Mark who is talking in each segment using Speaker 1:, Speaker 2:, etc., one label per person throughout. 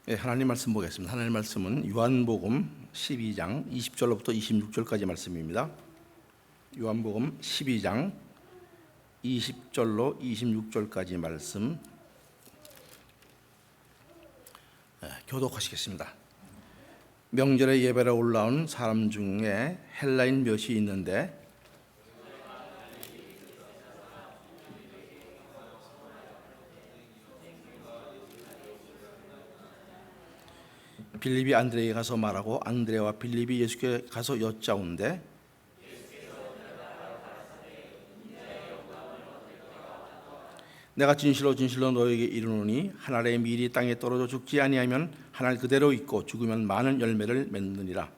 Speaker 1: 네, 하나님 말씀 보겠습니다. 하나님 말씀은 요한복음 12장 20절로부터 26절까지 말씀입니다. 요한복음 12장 20절로 26절까지 말씀 교독하시겠습니다. 명절에 예배로 올라온 사람 중에 헬라인 몇이 있는데 빌립이 안드레에게 가서 말하고 안드레와 빌립이 예수께 가서 여짜온대 내가 진실로 진실로 너에게 이르노니 한 알의 밀이 땅에 떨어져 죽지 아니하면 한 알 그대로 있고 죽으면 많은 열매를 맺느니라.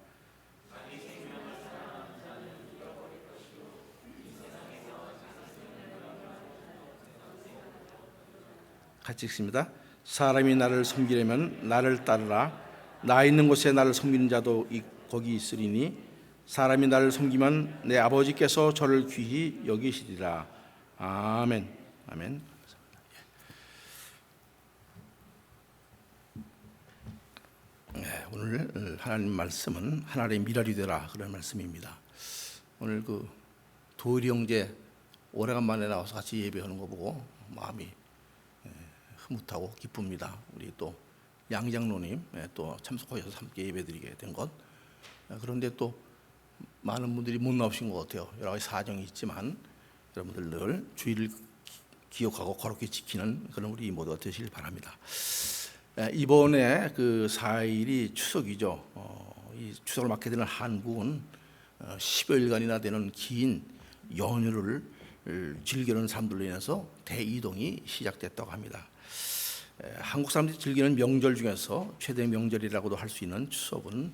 Speaker 1: 같이 읽습니다. 사람이 나를 섬기려면 나를 따르라. 나 있는 곳에 나를 섬기는 자도 거기 있으리니 사람이 나를 섬기면 내 아버지께서 저를 귀히 여기시리라. 아멘. 아멘. 오늘 하나님 말씀은 하나님의 미랄이 되라 그런 말씀입니다. 오늘 그 도일이 형제 오래간만에 나와서 같이 예배하는 거 보고 마음이 흐뭇하고 기쁩니다. 우리 또 양장로님 또 참석하셔서 함께 예배드리게 된 것. 그런데 또 많은 분들이 못 나오신 것 같아요. 여러 가지 사정이 있지만 여러분들 늘 주의를 기억하고 거룩히 지키는 그런 우리 모두가 되시길 바랍니다. 이번에 그 4일이 추석이죠. 이 추석을 맞게 되는 한국은 10여일간이나 되는 긴 연휴를 즐기는 사람들로 인해서 대이동이 시작됐다고 합니다. 한국 사람들이 즐기는 명절 중에서 최대 명절이라고도 할 수 있는 추석은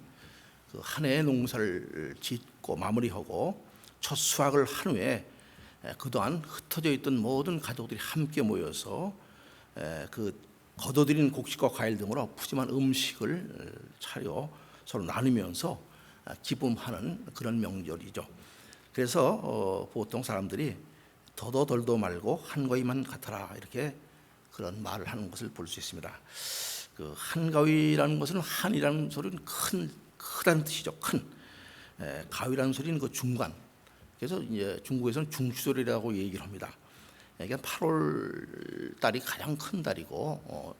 Speaker 1: 그 한 해의 농사를 짓고 마무리하고 첫 수확을 한 후에 그동안 흩어져 있던 모든 가족들이 함께 모여서 그 거둬들인 곡식과 과일 등으로 푸짐한 음식을 차려 서로 나누면서 기쁨하는 그런 명절이죠. 그래서 보통 사람들이 더도 덜도 말고 한가위만 같아라 이렇게 그런 말을 하는 것을 볼 수 있습니다. 그 한가위라는 것은 한이라는 소리는 크다는 뜻이죠. 큰. 가위라는 소리는 그 중간. 그래서 이제 중국에서는 중추절이라고 얘기를 합니다. 그러니까 8월 달이 가장 큰 달이고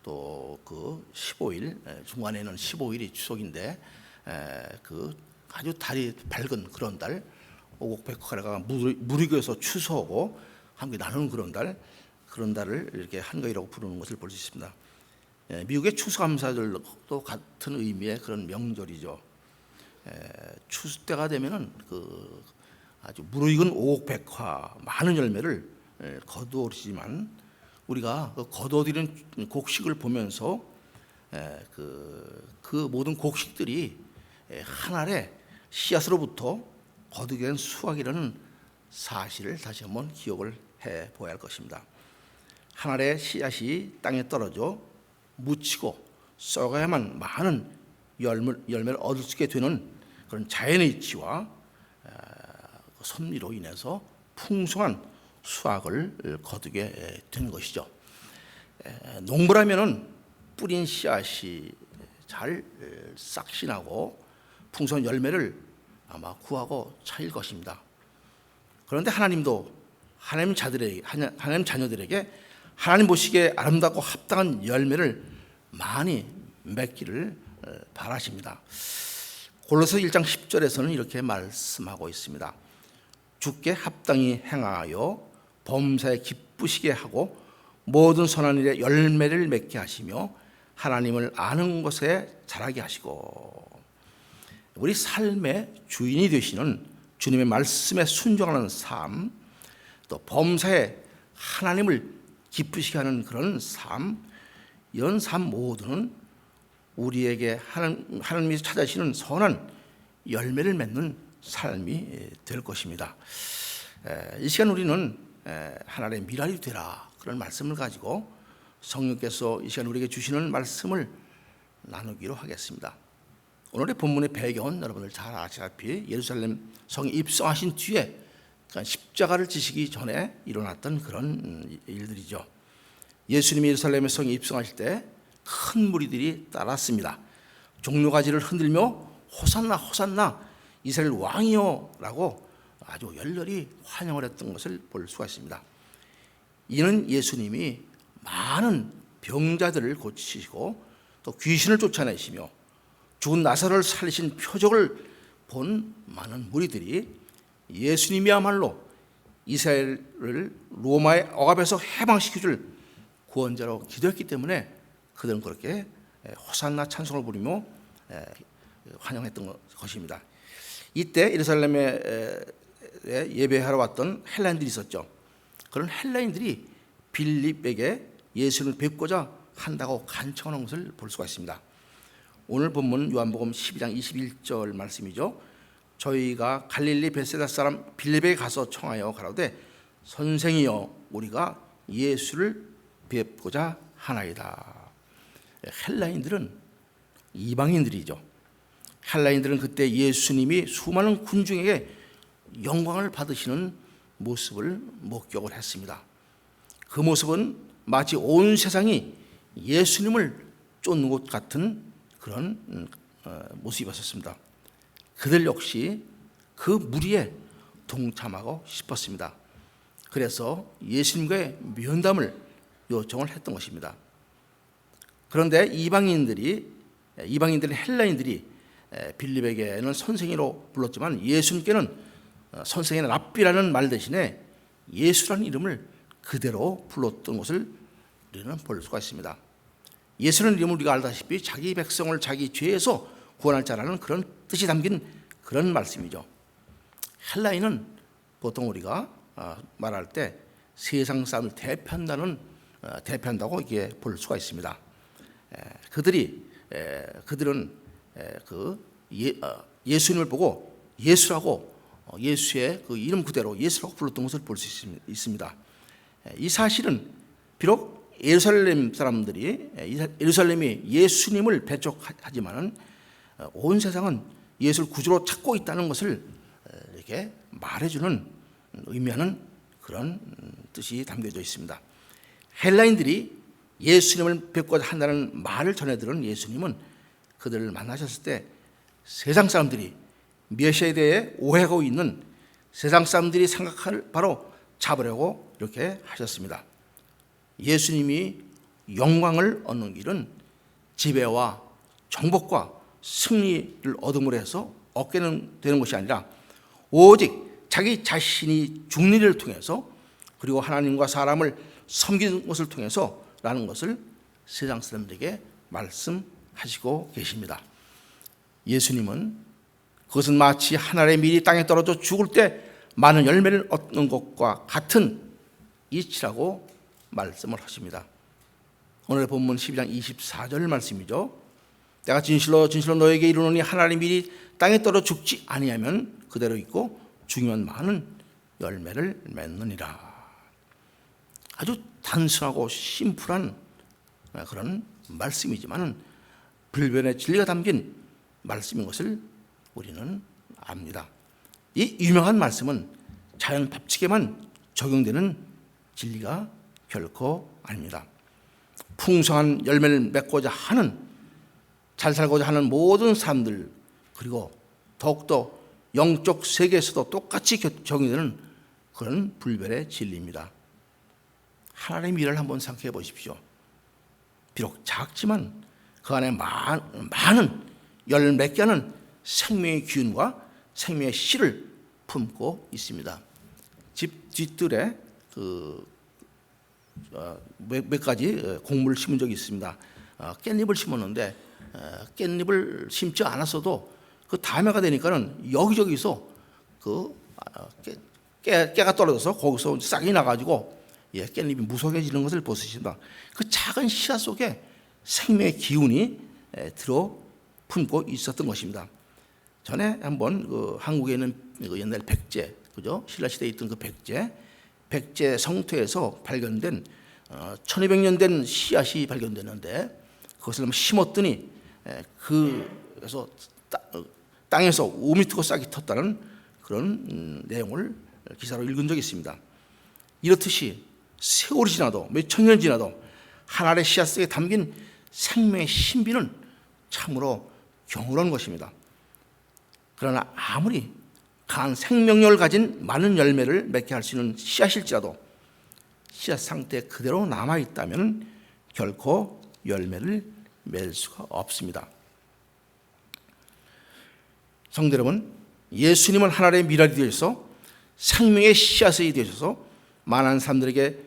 Speaker 1: 또 그 15일 중간에는 15일이 추석인데 그 아주 달이 밝은 그런 달 오곡백화가 무르교에서 추수하고 함께 나누는 그런 달을 이렇게 한가위라고 부르는 것을 볼 수 있습니다. 미국의 추수감사절도 같은 의미의 그런 명절이죠. 추수 때가 되면은 그 아주 무르익은 오곡백화 많은 열매를 거두어지만 우리가 거두어들이는 곡식을 보면서 그 모든 곡식들이 한 알의 씨앗으로부터 거두게 된 수확이라는 사실을 다시 한번 기억을 해 보아야 할 것입니다. 한 알의 씨앗이 땅에 떨어져 묻히고 썩어야만 많은 열매를 얻을 수 있게 되는 그런 자연의 이치와 섭리로 인해서 풍성한 수확을 거두게 된 것이죠. 농부라면은 뿌린 씨앗이 잘 싹신하고 풍성한 열매를 아마 구하고 차릴 것입니다. 그런데 하나님도 하나님 자녀들에게 하나님 보시기에 아름답고 합당한 열매를 많이 맺기를 바라십니다. 골로새 1장 10절에서는 이렇게 말씀하고 있습니다. 주께 합당히 행하여 범사에 기쁘시게 하고 모든 선한 일에 열매를 맺게 하시며 하나님을 아는 것에 자라게 하시고 우리 삶의 주인이 되시는 주님의 말씀에 순종하는 삶, 또 범사에 하나님을 기쁘시게 하는 그런 삶, 이런 삶 모두는 우리에게 하나님이 찾아주시는 선한 열매를 맺는 삶이 될 것입니다. 이 시간 우리는 하나님의 미랄이 되라 그런 말씀을 가지고 성령께서 이 시간 우리에게 주시는 말씀을 나누기로 하겠습니다. 오늘의 본문의 배경은 여러분들 잘 아시다시피 예루살렘 성에 입성하신 뒤에 그러니까 십자가를 지시기 전에 일어났던 그런 일들이죠. 예수님이 예루살렘의 성에 입성하실 때 큰 무리들이 따랐습니다. 종려가지를 흔들며 호산나 호산나 이스라엘 왕이여 라고 아주 열렬히 환영을 했던 것을 볼 수가 있습니다. 이는 예수님이 많은 병자들을 고치시고 또 귀신을 쫓아내시며 죽은 나사로를 살리신 표적을 본 많은 무리들이 예수님이야말로 이스라엘을 로마의 억압에서 해방시켜줄 구원자로 기도했기 때문에 그들은 그렇게 호산나 찬송을 부리며 환영했던 것입니다. 이때 예루살렘에 예배하러 왔던 헬라인들이 있었죠. 그런 헬라인들이 빌립에게 예수를 뵙고자 한다고 간청하는 것을 볼 수가 있습니다. 오늘 본문 요한복음 12장 21절 말씀이죠. 저희가 갈릴리 베세다 사람 빌립에게 가서 청하여 가로되 선생이여 우리가 예수를 뵙고자 하나이다. 헬라인들은 이방인들이죠. 헬라인들은 그때 예수님이 수많은 군중에게 영광을 받으시는 모습을 목격을 했습니다. 그 모습은 마치 온 세상이 예수님을 쫓는 것 같은 그런 모습이었습니다. 그들 역시 그 무리에 동참하고 싶었습니다. 그래서 예수님과의 면담을 요청을 했던 것입니다. 그런데 이방인들은 헬라인들이 빌립에게는 선생이로 불렀지만 예수님께는 선생의 랍비라는 말 대신에 예수라는 이름을 그대로 불렀던 것을 우리는 볼 수가 있습니다. 예수라는 이름을 우리가 알다시피 자기 백성을 자기 죄에서 구원할 자라는 그런 뜻이 담긴 그런 말씀이죠. 헬라인은 보통 우리가 말할 때 세상 사람을 대표한다고 이게 볼 수가 있습니다. 그들은 예수님을 보고 예수라고 예수의 그 이름 그대로 예수라고 불렀던 것을 볼 수 있습니다. 이 사실은 비록 예루살렘이 예수님을 배척하지만은 온 세상은 예수를 구주로 찾고 있다는 것을 이렇게 말해주는 의미하는 그런 뜻이 담겨져 있습니다. 헬라인들이 예수님을 뵙고자 한다는 말을 전해들은 예수님은 그들을 만나셨을 때 세상 사람들이 메시아에 대해 오해하고 있는 세상 사람들이 생각할 바로 잡으려고 이렇게 하셨습니다. 예수님이 영광을 얻는 길은 지배와 정복과 승리를 얻음으로 해서 얻게 되는 것이 아니라 오직 자기 자신이 죽는 일을 통해서 그리고 하나님과 사람을 섬기는 것을 통해서라는 것을 세상 사람들에게 말씀하시고 계십니다. 예수님은 그것은 마치 하늘의 밀이 땅에 떨어져 죽을 때 많은 열매를 얻는 것과 같은 이치라고 말씀을 하십니다. 오늘 본문 12장 24절 말씀이죠. 내가 진실로 진실로 너에게 이르노니 하늘의 밀이 땅에 떨어 죽지 아니하면 그대로 있고 죽으면 많은 열매를 맺느니라. 아주 단순하고 심플한 그런 말씀이지만 불변의 진리가 담긴 말씀인 것을 우리는 압니다. 이 유명한 말씀은 자연 법칙에만 적용되는 진리가 결코 아닙니다. 풍성한 열매를 맺고자 하는, 잘 살고자 하는 모든 사람들, 그리고 더욱더 영적 세계에서도 똑같이 적용되는 그런 불변의 진리입니다. 하나님의 미래를 한번 생각해 보십시오. 비록 작지만 그 안에 많은 열 몇 개는 생명의 기운과 생명의 씨를 품고 있습니다. 집 뒷뜰에 몇 가지 곡물을 심은 적이 있습니다. 깻잎을 심었는데 깻잎을 심지 않았어도 그 다음해가 되니까는 여기저기서 깨가 떨어져서 거기서 싹이 나가지고 깻잎이 무성해지는 것을 보십니다. 그 작은 씨앗 속에 생명의 기운이 들어 품고 있었던 것입니다. 전에 한번 한국에 있는 옛날 백제, 그죠? 신라 시대에 있던 그 백제 성토에서 발견된 1200년 된 씨앗이 발견됐는데 그것을 한번 심었더니 그래서 땅에서 5m 싹이 텄다는 그런 내용을 기사로 읽은 적이 있습니다. 이렇듯이 세월이 지나도 몇 천 년 지나도 하나의 씨앗 속에 담긴 생명의 신비는 참으로 경이로운 것입니다. 그러나 아무리 강한 생명력을 가진 많은 열매를 맺게 할 수 있는 씨앗일지라도 씨앗 상태 그대로 남아있다면 결코 열매를 맺을 수가 없습니다. 성도 여러분, 예수님은 하나님의 미랄이 되어서 생명의 씨앗이 되셔서 많은 사람들에게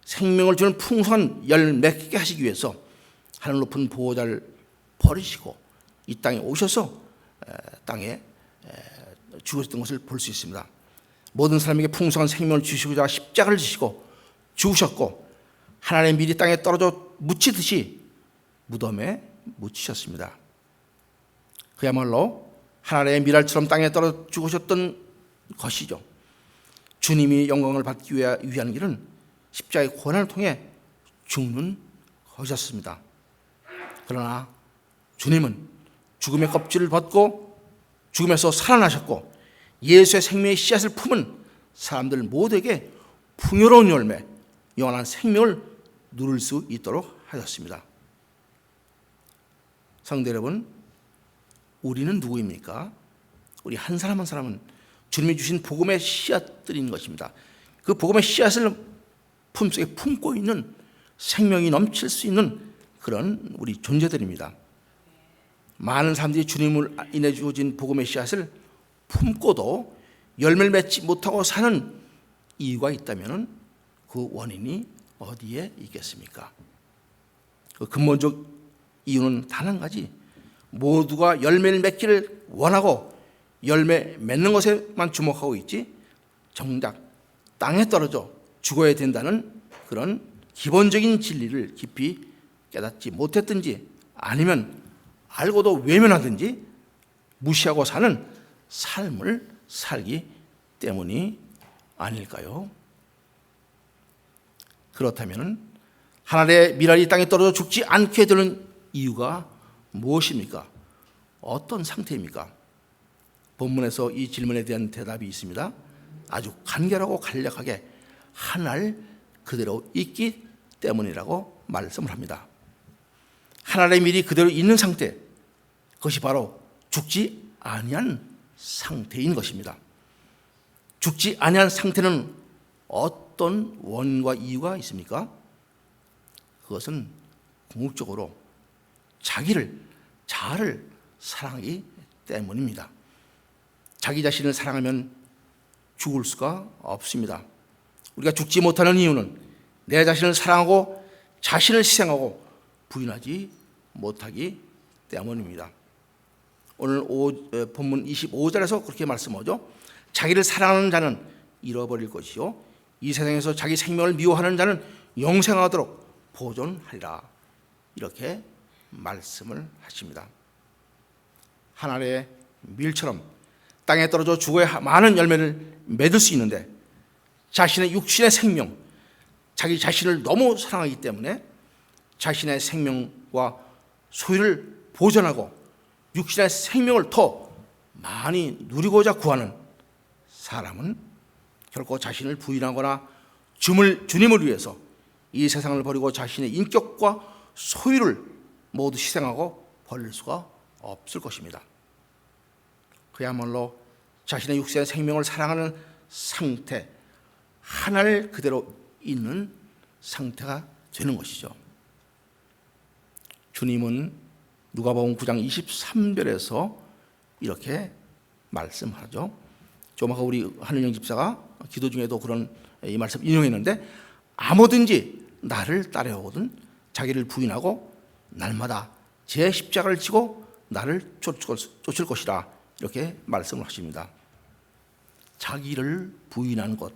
Speaker 1: 생명을 주는 풍성한 열 맺게 하시기 위해서 하늘 높은 보호자를 버리시고 이 땅에 오셔서 땅에 죽으셨던 것을 볼 수 있습니다. 모든 사람에게 풍성한 생명을 주시고자 십자가를 지시고 죽으셨고 하나님의 밀이 땅에 떨어져 묻히듯이 무덤에 묻히셨습니다. 그야말로 하나님의 밀알처럼 땅에 떨어져 죽으셨던 것이죠. 주님이 영광을 받기 위한 길은 십자가의 고난을 통해 죽는 것이었습니다. 그러나 주님은 죽음의 껍질을 벗고 죽음에서 살아나셨고 예수의 생명의 씨앗을 품은 사람들 모두에게 풍요로운 열매, 영원한 생명을 누릴 수 있도록 하셨습니다. 성도 여러분, 우리는 누구입니까? 우리 한 사람 한 사람은 주님이 주신 복음의 씨앗들인 것입니다. 그 복음의 씨앗을 품속에 품고 있는 생명이 넘칠 수 있는 그런 우리 존재들입니다. 많은 사람들이 주님을 인해 주어진 복음의 씨앗을 품고도 열매를 맺지 못하고 사는 이유가 있다면 그 원인이 어디에 있겠습니까? 그 근본적 이유는 단 한 가지, 모두가 열매를 맺기를 원하고 열매 맺는 것에만 주목하고 있지 정작 땅에 떨어져 죽어야 된다는 그런 기본적인 진리를 깊이 깨닫지 못했든지 아니면 알고도 외면하든지 무시하고 사는 삶을 살기 때문이 아닐까요? 그렇다면 하나님의 밀알이 땅에 떨어져 죽지 않게 되는 이유가 무엇입니까? 어떤 상태입니까? 본문에서 이 질문에 대한 대답이 있습니다. 아주 간결하고 간략하게 하늘 그대로 있기 때문이라고 말씀을 합니다. 하나님의 밀이 그대로 있는 상태, 그것이 바로 죽지 아니한 상태인 것입니다. 죽지 아니한 상태는 어떤 원인과 이유가 있습니까? 그것은 궁극적으로 자아를 사랑하기 때문입니다. 자기 자신을 사랑하면 죽을 수가 없습니다. 우리가 죽지 못하는 이유는 내 자신을 사랑하고 자신을 희생하고 부인하지 못하기 때문입니다. 오늘 본문 25절에서 그렇게 말씀하죠. 자기를 사랑하는 자는 잃어버릴 것이요 이 세상에서 자기 생명을 미워하는 자는 영생하도록 보존하리라. 이렇게 말씀을 하십니다. 하늘의 밀처럼 땅에 떨어져 죽어야 많은 열매를 맺을 수 있는데 자신의 육신의 생명, 자기 자신을 너무 사랑하기 때문에 자신의 생명과 소유를 보존하고 육신의 생명을 더 많이 누리고자 구하는 사람은 결코 자신을 부인하거나 주님을 위해서 이 세상을 버리고 자신의 인격과 소유를 모두 희생하고 버릴 수가 없을 것입니다. 그야말로 자신의 육신의 생명을 사랑하는 상태, 하나를 그대로 있는 상태가 되는 것이죠. 주님은 누가복음 9장 23절에서 이렇게 말씀하죠. 좀 아까 우리 한은영 집사가 기도 중에도 그런 이 말씀 인용했는데 아무든지 나를 따라오거든 자기를 부인하고 날마다 제 십자가를 지고 나를 쫓을 것이라 이렇게 말씀을 하십니다. 자기를 부인하는 것,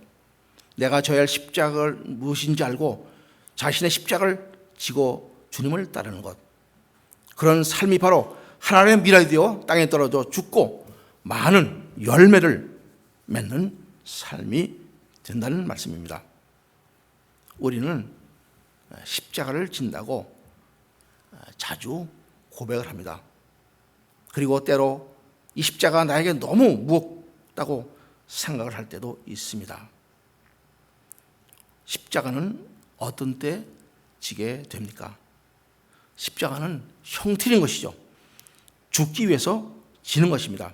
Speaker 1: 내가 져야 할 십자가를 무엇인지 알고 자신의 십자가를 지고 주님을 따르는 것, 그런 삶이 바로 하나님의 밀알이 되어 땅에 떨어져 죽고 많은 열매를 맺는 삶이 된다는 말씀입니다. 우리는 십자가를 진다고 자주 고백을 합니다. 그리고 때로 이 십자가가 나에게 너무 무겁다고 생각을 할 때도 있습니다. 십자가는 어떤 때 지게 됩니까? 십자가는 형틀인 것이죠. 죽기 위해서 지는 것입니다.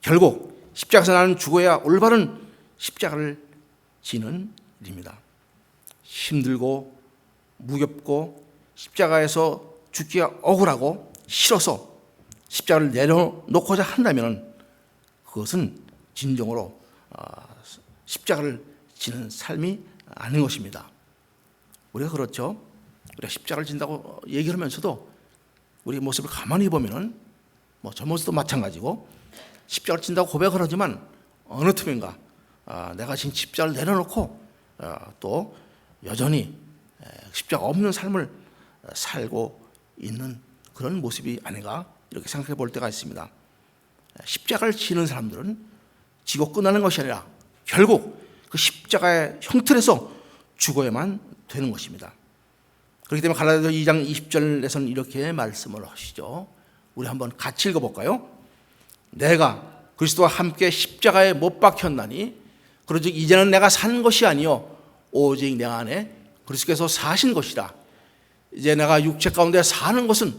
Speaker 1: 결국 십자가에서 나는 죽어야 올바른 십자가를 지는 일입니다. 힘들고 무겁고 십자가에서 죽기가 억울하고 싫어서 십자가를 내려놓고자 한다면 그것은 진정으로 십자가를 지는 삶이 아닌 것입니다. 우리가 그렇죠. 우리가 십자가를 진다고 얘기하면서도 우리 모습을 가만히 보면은 저 모습도 마찬가지고 십자가를 진다고 고백을 하지만 어느 틈인가 내가 지금 십자가를 내려놓고 또 여전히 십자가 없는 삶을 살고 있는 그런 모습이 아닌가 이렇게 생각해 볼 때가 있습니다. 십자가를 지는 사람들은 지고 끝나는 것이 아니라 결국 그 십자가의 형틀에서 죽어야만 되는 것입니다. 그렇기 때문에 갈라디아서 2장 20절에서는 이렇게 말씀을 하시죠. 우리 한번 같이 읽어볼까요? 내가 그리스도와 함께 십자가에 못 박혔나니 그러즉 이제는 내가 산 것이 아니요 오직 내 안에 그리스도께서 사신 것이라. 이제 내가 육체 가운데 사는 것은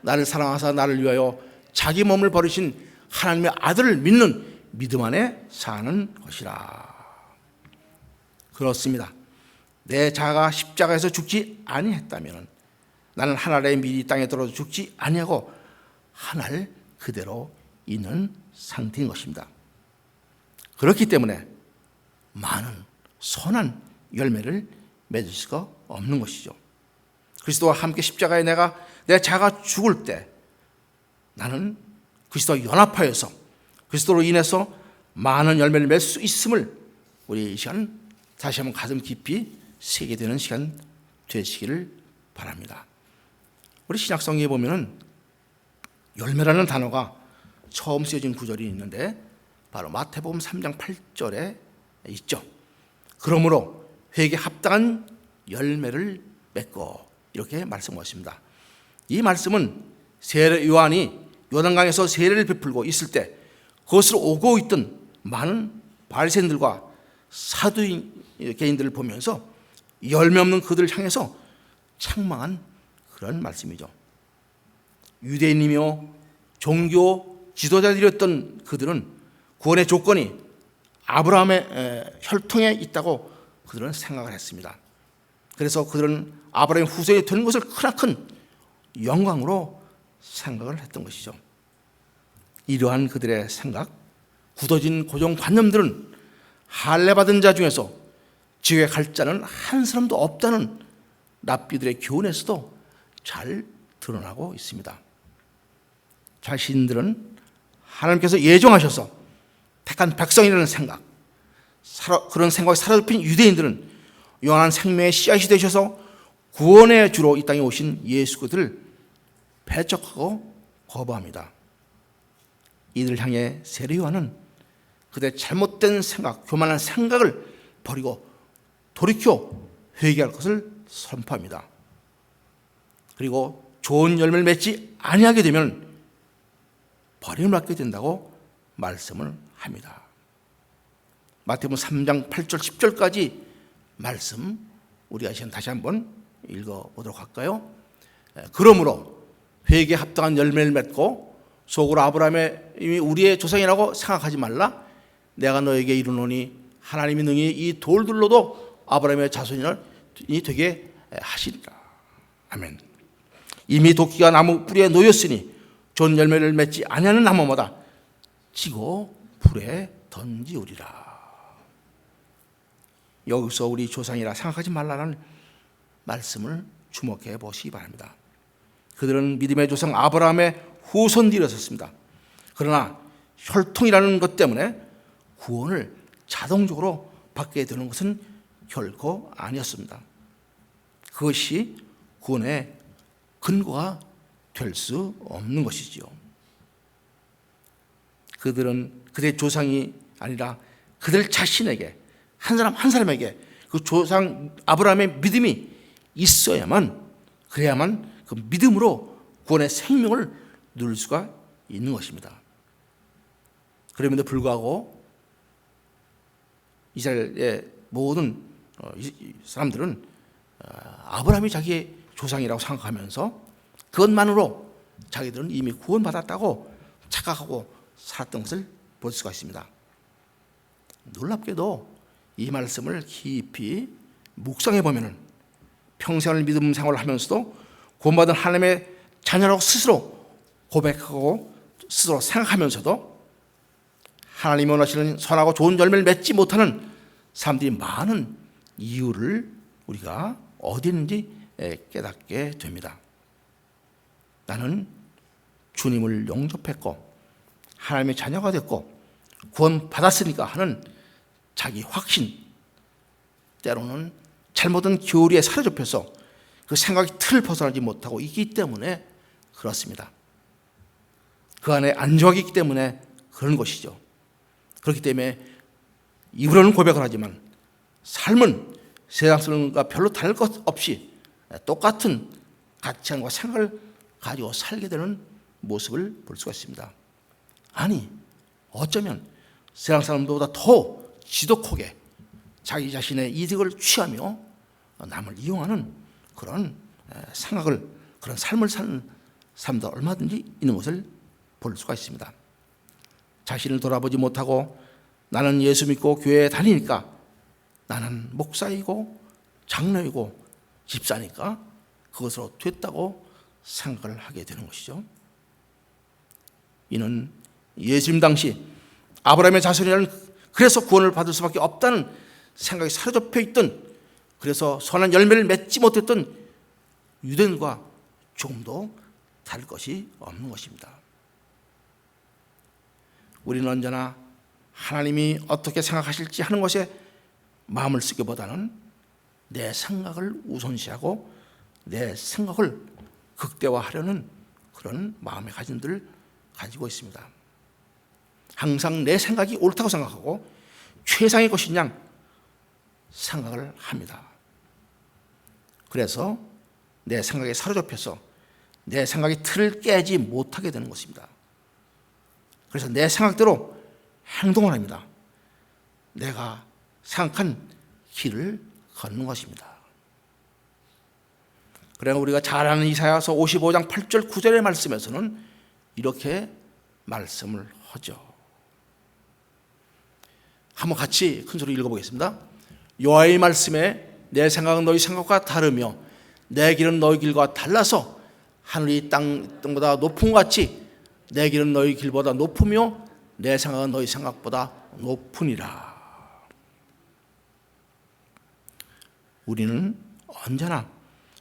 Speaker 1: 나를 사랑하사 나를 위하여 자기 몸을 버리신 하나님의 아들을 믿는 믿음 안에 사는 것이라. 그렇습니다. 내 자가 십자가에서 죽지 아니했다면 나는 한 알의 밀이 땅에 떨어져 죽지 아니하고 한 알 그대로 있는 상태인 것입니다. 그렇기 때문에 많은 선한 열매를 맺을 수가 없는 것이죠. 그리스도와 함께 십자가에 내 자가 죽을 때 나는 그리스도와 연합하여서 그리스도로 인해서 많은 열매를 맺을 수 있음을 우리 이 시간 다시 한번 가슴 깊이 새게 되는 시간 되시기를 바랍니다. 우리 신약성경에 보면은 열매라는 단어가 처음 쓰여진 구절이 있는데 바로 마태복음 3장 8절에 있죠. 그러므로 회개에 합당한 열매를 맺고 이렇게 말씀하십니다. 이 말씀은 세례 요한이 요단강에서 세례를 베풀고 있을 때 그것을 오고 있던 많은 바리새인들과 사두개인들을 보면서 열매 없는 그들을 향해서 책망한 그런 말씀이죠. 유대인이며 종교 지도자들이었던 그들은 구원의 조건이 아브라함의 혈통에 있다고 그들은 생각을 했습니다. 그래서 그들은 아브라함의 후손이 되는 것을 크나큰 영광으로 생각을 했던 것이죠. 이러한 그들의 생각, 굳어진 고정관념들은 할례받은 자 중에서 지옥에 갈 자는 한 사람도 없다는 랍비들의 교훈에서도 잘 드러나고 있습니다. 자신들은 하나님께서 예정하셔서 택한 백성이라는 생각, 그런 생각에 사로잡힌 유대인들은 영원한 생명의 씨앗이 되셔서 구원의 주로 이 땅에 오신 예수 그들을 배척하고 거부합니다. 이들을 향해 세례 요한은 그들의 잘못된 생각, 교만한 생각을 버리고 돌이켜 회개할 것을 선포합니다. 그리고 좋은 열매를 맺지 아니하게 되면 버림을 받게 된다고 말씀을 합니다. 마태복음 3장 8절 10절까지 말씀 우리가 다시 한번 읽어보도록 할까요? 그러므로 회개에 합당한 열매를 맺고 속으로 아브라함의 이미 우리의 조상이라고 생각하지 말라. 내가 너에게 이르노니 하나님이 능히 이 돌들로도 아브라함의 자손이 되게 하시리라. 아멘. 이미 도끼가 나무 뿌리에 놓였으니 좋은 열매를 맺지 아니하는 나무마다 치고 불에 던지우리라. 여기서 우리 조상이라 생각하지 말라는 말씀을 주목해 보시기 바랍니다. 그들은 믿음의 조상 아브라함의 후손들이었습니다. 그러나 혈통이라는 것 때문에 구원을 자동적으로 받게 되는 것은 결코 아니었습니다. 그것이 구원의 근거가 될 수 없는 것이지요. 그들은 그들의 조상이 아니라 그들 자신에게 한 사람 한 사람에게 그 조상 아브라함의 믿음이 있어야만 그래야만 그 믿음으로 구원의 생명을 누릴 수가 있는 것입니다. 그럼에도 불구하고 이스라엘의 모든 사람들은 아브라함이 자기의 조상이라고 생각하면서 그것만으로 자기들은 이미 구원받았다고 착각하고 살았던 것을 볼 수가 있습니다. 놀랍게도 이 말씀을 깊이 묵상해 보면은 평생을 믿음 생활을 하면서도 구원받은 하나님의 자녀라고 스스로 고백하고 스스로 생각하면서도 하나님이 원하시는 선하고 좋은 열매를 맺지 못하는 사람들이 많은 이유를 우리가 어디 있는지 깨닫게 됩니다. 나는 주님을 영접했고 하나님의 자녀가 됐고 구원받았으니까 하는 자기 확신, 때로는 잘못된 교리에 사로잡혀서 그 생각이 틀을 벗어나지 못하고 있기 때문에 그렇습니다. 그 안에 안정하기 있기 때문에 그런 것이죠. 그렇기 때문에 입으로는 고백을 하지만 삶은 세상 사람과 별로 다를 것 없이 똑같은 가치관과 생각을 가지고 살게 되는 모습을 볼 수가 있습니다. 아니, 어쩌면 세상 사람들보다 더 지독하게 자기 자신의 이득을 취하며 남을 이용하는 그런 생각을, 그런 삶을 사는 사람도 얼마든지 있는 것을 볼 수가 있습니다. 자신을 돌아보지 못하고 나는 예수 믿고 교회에 다니니까, 나는 목사이고 장로이고 집사니까 그것으로 됐다고 생각을 하게 되는 것이죠. 이는 예수님 당시 아브라함의 자손이라는, 그래서 구원을 받을 수밖에 없다는 생각이 사로잡혀 있던, 그래서 선한 열매를 맺지 못했던 유대인과 조금도 다를 것이 없는 것입니다. 우리는 언제나 하나님이 어떻게 생각하실지 하는 것에 마음을 쓰기보다는 내 생각을 우선시하고 내 생각을 극대화하려는 그런 마음의 가짐들을 가지고 있습니다. 항상 내 생각이 옳다고 생각하고 최상의 것인 양 생각을 합니다. 그래서 내 생각에 사로잡혀서 내 생각의 틀을 깨지 못하게 되는 것입니다. 그래서 내 생각대로 행동을 합니다. 내가 생각한 길을 걷는 것입니다. 그래서 우리가 잘 아는 이사야서 55장 8절 9절의 말씀에서는 이렇게 말씀을 하죠. 한번 같이 큰 소리로 읽어보겠습니다. 여호와의 말씀에 내 생각은 너희 생각과 다르며 내 길은 너희 길과 달라서 하늘이 땅보다 높은 것 같이 내 길은 너희 길보다 높으며 내 생각은 너희 생각보다 높으니라. 우리는 언제나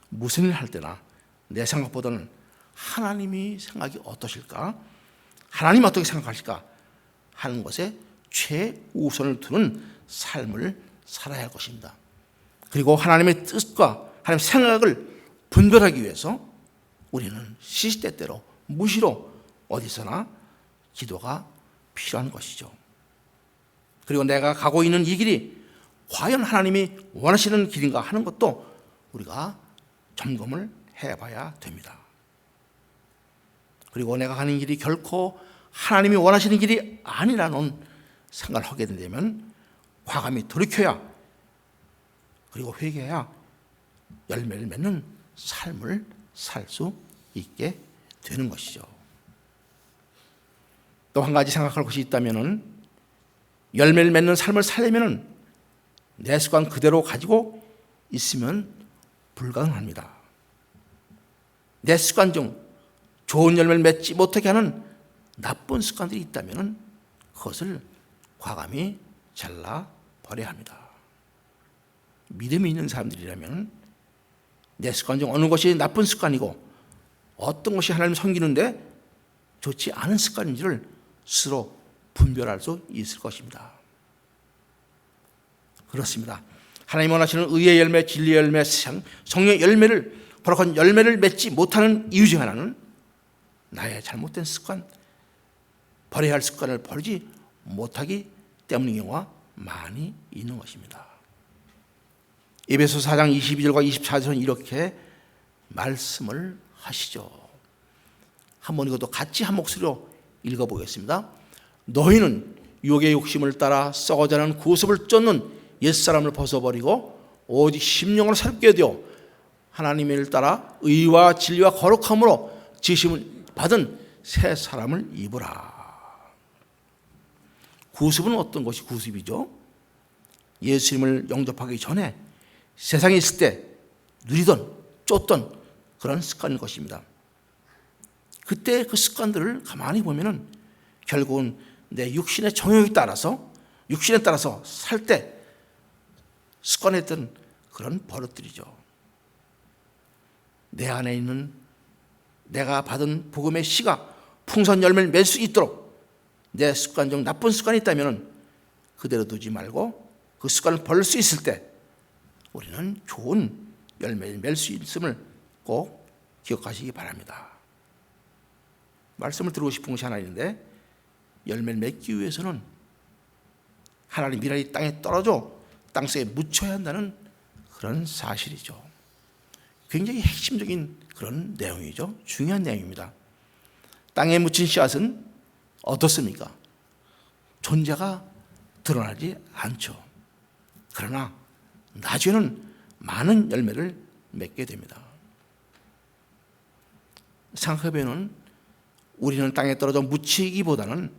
Speaker 1: 무슨 일을 할 때나 내 생각보다는 하나님이 생각이 어떠실까, 하나님 어떻게 생각하실까 하는 것에 최우선을 두는 삶을 살아야 할 것입니다. 그리고 하나님의 뜻과 하나님의 생각을 분별하기 위해서 우리는 시시때때로 무시로 어디서나 기도가 필요한 것이죠. 그리고 내가 가고 있는 이 길이 과연 하나님이 원하시는 길인가 하는 것도 우리가 점검을 해봐야 됩니다. 그리고 내가 가는 길이 결코 하나님이 원하시는 길이 아니라는 생각을 하게 된다면 과감히 돌이켜야, 그리고 회개해야 열매를 맺는 삶을 살 수 있게 되는 것이죠. 또 한 가지 생각할 것이 있다면, 열매를 맺는 삶을 살려면 내 습관 그대로 가지고 있으면 불가능합니다. 내 습관 중 좋은 열매를 맺지 못하게 하는 나쁜 습관들이 있다면 그것을 과감히 잘라버려야 합니다. 믿음이 있는 사람들이라면 내 습관 중 어느 것이 나쁜 습관이고 어떤 것이 하나님을 섬기는데 좋지 않은 습관인지를 스스로 분별할 수 있을 것입니다. 그렇습니다. 하나님 원하시는 의의 열매, 진리의 열매, 성령의 열매를, 거룩한 열매를 맺지 못하는 이유 중 하나는 나의 잘못된 습관, 버려야 할 습관을 버리지 못하기 때문인 경우가 많이 있는 것입니다. 에베소 4장 22절과 24절은 이렇게 말씀을 하시죠. 한번 이것도 같이 한 목소리로 읽어보겠습니다. 너희는 육의 욕심을 따라 썩어가는 구습을 쫓는 옛사람을 벗어버리고 오직 심령으로 새롭게 되어 하나님의 일 따라 의와 진리와 거룩함으로 지으심을 받은 새 사람을 입으라. 구습은 어떤 것이 구습이죠? 예수님을 영접하기 전에 세상에 있을 때 누리던 쫓던 그런 습관일 것입니다. 그때 그 습관들을 가만히 보면은 결국은 내 육신의 정욕에 따라서 살 때 습관했던 그런 버릇들이죠. 내 안에 있는 내가 받은 복음의 씨가 풍선 열매를 맺을 수 있도록 내 습관 중 나쁜 습관이 있다면 그대로 두지 말고 그 습관을 버릴 수 있을 때 우리는 좋은 열매를 맺을 수 있음을 꼭 기억하시기 바랍니다. 말씀을 드리고 싶은 것이 하나 있는데, 열매를 맺기 위해서는 하나님 미랄이 땅에 떨어져 땅속에 묻혀야 한다는 그런 사실이죠. 굉장히 핵심적인 그런 내용이죠. 중요한 내용입니다. 땅에 묻힌 씨앗은 어떻습니까? 존재가 드러나지 않죠. 그러나 나중에는 많은 열매를 맺게 됩니다. 생각해보면 우리는 땅에 떨어져 묻히기보다는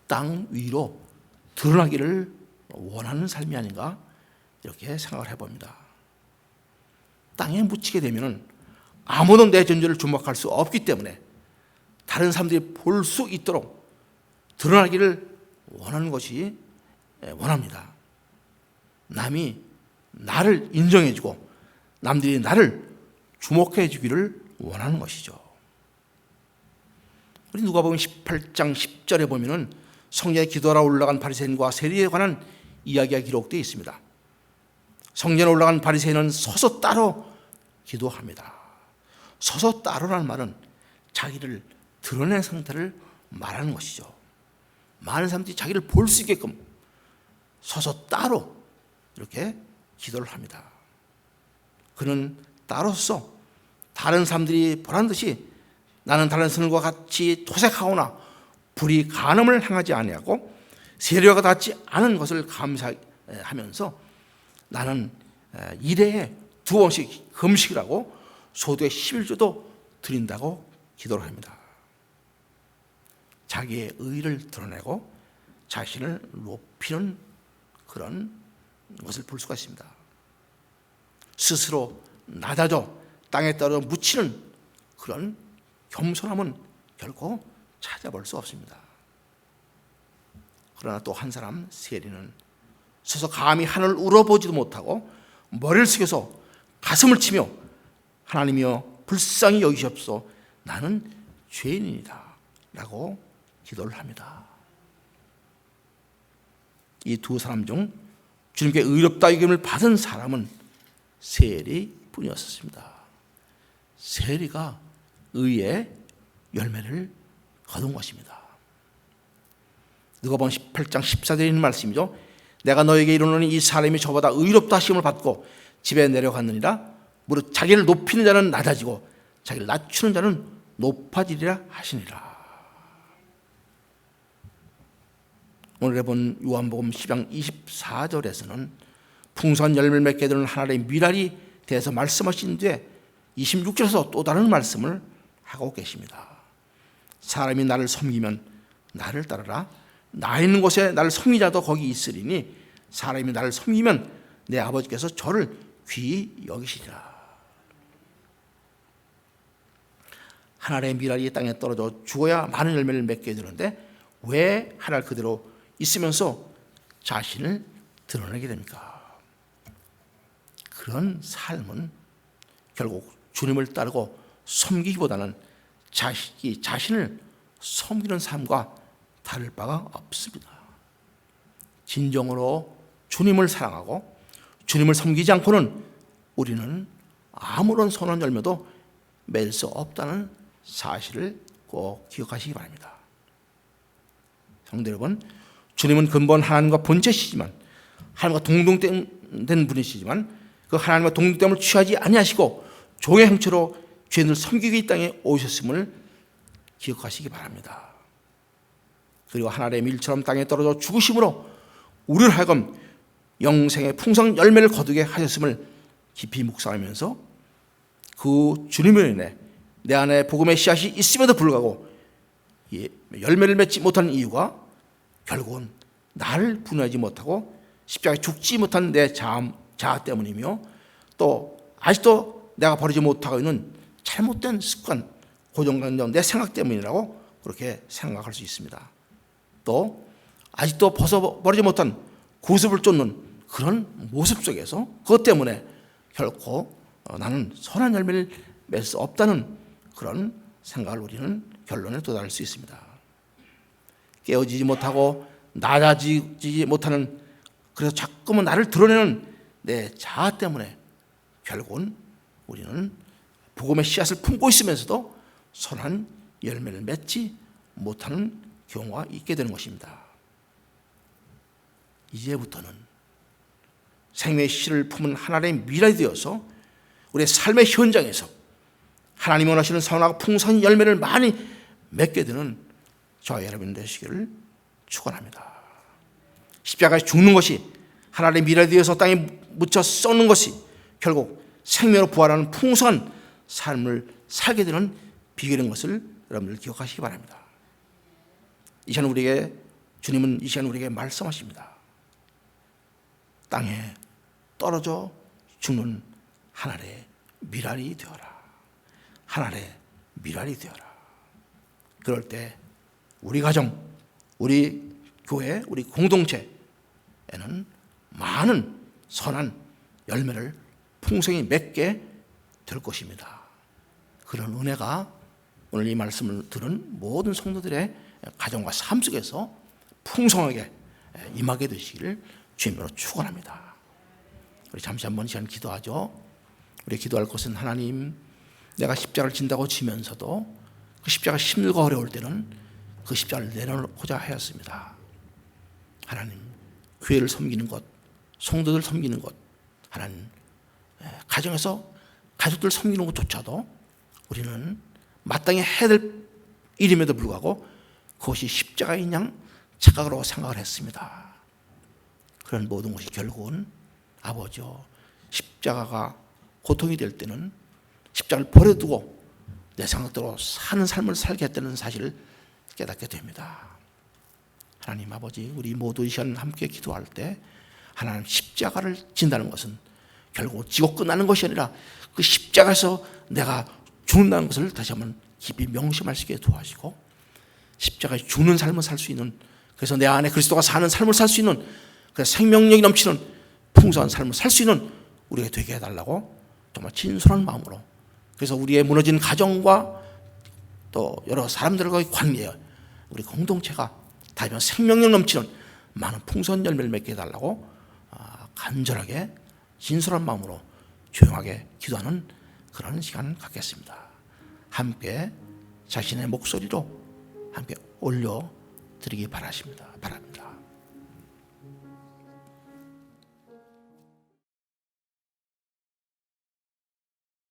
Speaker 1: 땅 위로 드러나기를 원하는 삶이 아닌가 이렇게 생각을 해봅니다. 땅에 묻히게 되면 아무도 내 존재를 주목할 수 없기 때문에 다른 사람들이 볼 수 있도록 드러나기를 원하는 것이 원합니다. 남이 나를 인정해주고 남들이 나를 주목해 주기를 원하는 것이죠. 우리 누가복음 18장 10절에 보면은 성전에 기도하러 올라간 바리새인과 세리에 관한 이야기가 기록되어 있습니다. 성전에 올라간 바리새인은 서서 따로 기도합니다. 서서 따로라는 말은 자기를 드러낸 상태를 말하는 것이죠. 많은 사람들이 자기를 볼 수 있게끔 서서 따로 이렇게 기도를 합니다. 그는 따로서 다른 사람들이 보란 듯이 나는 다른 사람과 같이 토색하거나 불의 간음을 행하지 아니하고 세례와 같지 않은 것을 감사하면서 나는 일회에 2번씩 금식을 하고 소득의 11조도 드린다고 기도를 합니다. 자기의 의를 드러내고 자신을 높이는 그런 것을 볼 수가 있습니다. 스스로 낮아져 땅에 떨어져 묻히는 그런 겸손함은 결코 찾아볼 수 없습니다. 그러나 또 한 사람 세리는 서서 감히 하늘을 우러보지도 못하고 머리를 숙여서 가슴을 치며 하나님이여 불쌍히 여기시옵소서 나는 죄인이다 라고 기도를 합니다. 이 두 사람 중 주님께 의롭다 여김을 받은 사람은 세리뿐이었습니다. 세리가 의의 열매를 거둔 것입니다. 누가복음 18장 14절에 있는 말씀이죠. 내가 너에게 이르노니 이 사람이 저보다 의롭다 하심을 받고 집에 내려갔느니라. 무릇 자기를 높이는 자는 낮아지고 자기를 낮추는 자는 높아지리라 하시니라. 오늘 본 요한복음 10장 24절에서는 풍성한 열매를 맺게 되는 하나님의 미랄이 대해서 말씀하신 뒤에 26절에서 또 다른 말씀을 하고 계십니다. 사람이 나를 섬기면 나를 따르라. 나 있는 곳에 나를 섬기는 자도 거기 있으리니 사람이 나를 섬기면 내 아버지께서 저를 귀히 여기시리라. 하나님의 미랄이 땅에 떨어져 죽어야 많은 열매를 맺게 되는데 왜 하늘 그대로 있으면서 자신을 드러내게 됩니까? 그런 삶은 결국 주님을 따르고 섬기기보다는 자신을 섬기는 삶과 다를 바가 없습니다. 진정으로 주님을 사랑하고 주님을 섬기지 않고는 우리는 아무런 선한 열매도 맺을 수 없다는 사실을 꼭 기억하시기 바랍니다. 성도 여러분, 주님은 근본 하나님과 본체시지만 하나님과 동등된 분이시지만 그 하나님과 동등됨을 취하지 아니하시고 종의 형체로 죄인을 섬기기 이 땅에 오셨음을 기억하시기 바랍니다. 그리고 하나님의 밀처럼 땅에 떨어져 죽으심으로 우리를 하여금 영생의 풍성 열매를 거두게 하셨음을 깊이 묵상하면서 그 주님으로 인해 내 안에 복음의 씨앗이 있음에도 불구하고 열매를 맺지 못하는 이유가 결국은 나를 분하지 못하고 십자가에 죽지 못한 내 자아 때문이며, 또 아직도 내가 버리지 못하고 있는 잘못된 습관, 고정관념, 내 생각 때문이라고 그렇게 생각할 수 있습니다. 또 아직도 벗어버리지 못한 구습을 쫓는 그런 모습 속에서 그것 때문에 결코 나는 선한 열매를 맺을 수 없다는 그런 생각을 우리는 결론에 도달할 수 있습니다. 깨어지지 못하고 낮아지지 못하는, 그래서 자꾸만 나를 드러내는 내 자아 때문에 결국은 우리는 복음의 씨앗을 품고 있으면서도 선한 열매를 맺지 못하는 경우가 있게 되는 것입니다. 이제부터는 생명의 씨를 품은 하나님의 미랄이 되어서 우리의 삶의 현장에서 하나님이 원하시는 선하고 풍성한 열매를 많이 맺게 되는 저와 여러분 되시기를 축원합니다. 십자가에 죽는 것이, 하나님의 미랄이 되어서 땅에 묻혀 썩는 것이 결국 생명으로 부활하는 풍성한 삶을 살게 되는 비결인 것을 여러분들 기억하시기 바랍니다. 이 시간 우리에게, 주님은 이 시간 우리에게 말씀하십니다. 땅에 떨어져 죽는 하늘의 미랄이 되어라. 하늘의 미랄이 되어라. 그럴 때 우리 가정, 우리 교회, 우리 공동체에는 많은 선한 열매를 풍성히 맺게 될 것입니다. 그런 은혜가 오늘 이 말씀을 들은 모든 성도들의 가정과 삶 속에서 풍성하게 임하게 되시기를 주님으로 축원합니다. 우리 잠시 한번 시간 기도하죠. 우리 기도할 것은, 하나님, 내가 십자가를 진다고 지면서도 그 십자가 힘들고 어려울 때는 그 십자가를 내려놓고자 하였습니다. 하나님, 교회를 섬기는 것, 성도들 섬기는 것, 하나님, 가정에서 가족들 섬기는 것조차도 우리는 마땅히 해야 될 일임에도 불구하고 그것이 십자가인 양 착각으로 생각을 했습니다. 그런 모든 것이 결국은 아버지요, 십자가가 고통이 될 때는 십자가를 버려두고 내 생각대로 사는 삶을 살게 했다는 사실을 깨닫게 됩니다. 하나님 아버지, 우리 모두 이 시간 함께 기도할 때 하나님, 십자가를 진다는 것은 결국 지고 끝나는 것이 아니라 그 십자가에서 내가 죽는다는 것을 다시 한번 깊이 명심할 수 있게 도와주시고, 십자가에 죽는 삶을 살 수 있는, 그래서 내 안에 그리스도가 사는 삶을 살 수 있는, 그 생명력이 넘치는 풍성한 삶을 살 수 있는 우리가 되게 해달라고 정말 진솔한 마음으로, 그래서 우리의 무너진 가정과 또 여러 사람들과의 관계, 우리 공동체가 다시 한번 생명력 넘치는 많은 풍성한 열매를 맺게 해달라고 간절하게 진솔한 마음으로 조용하게 기도하는 그런 시간 갖겠습니다. 함께 자신의 목소리로 함께 올려드리기 바랍니다.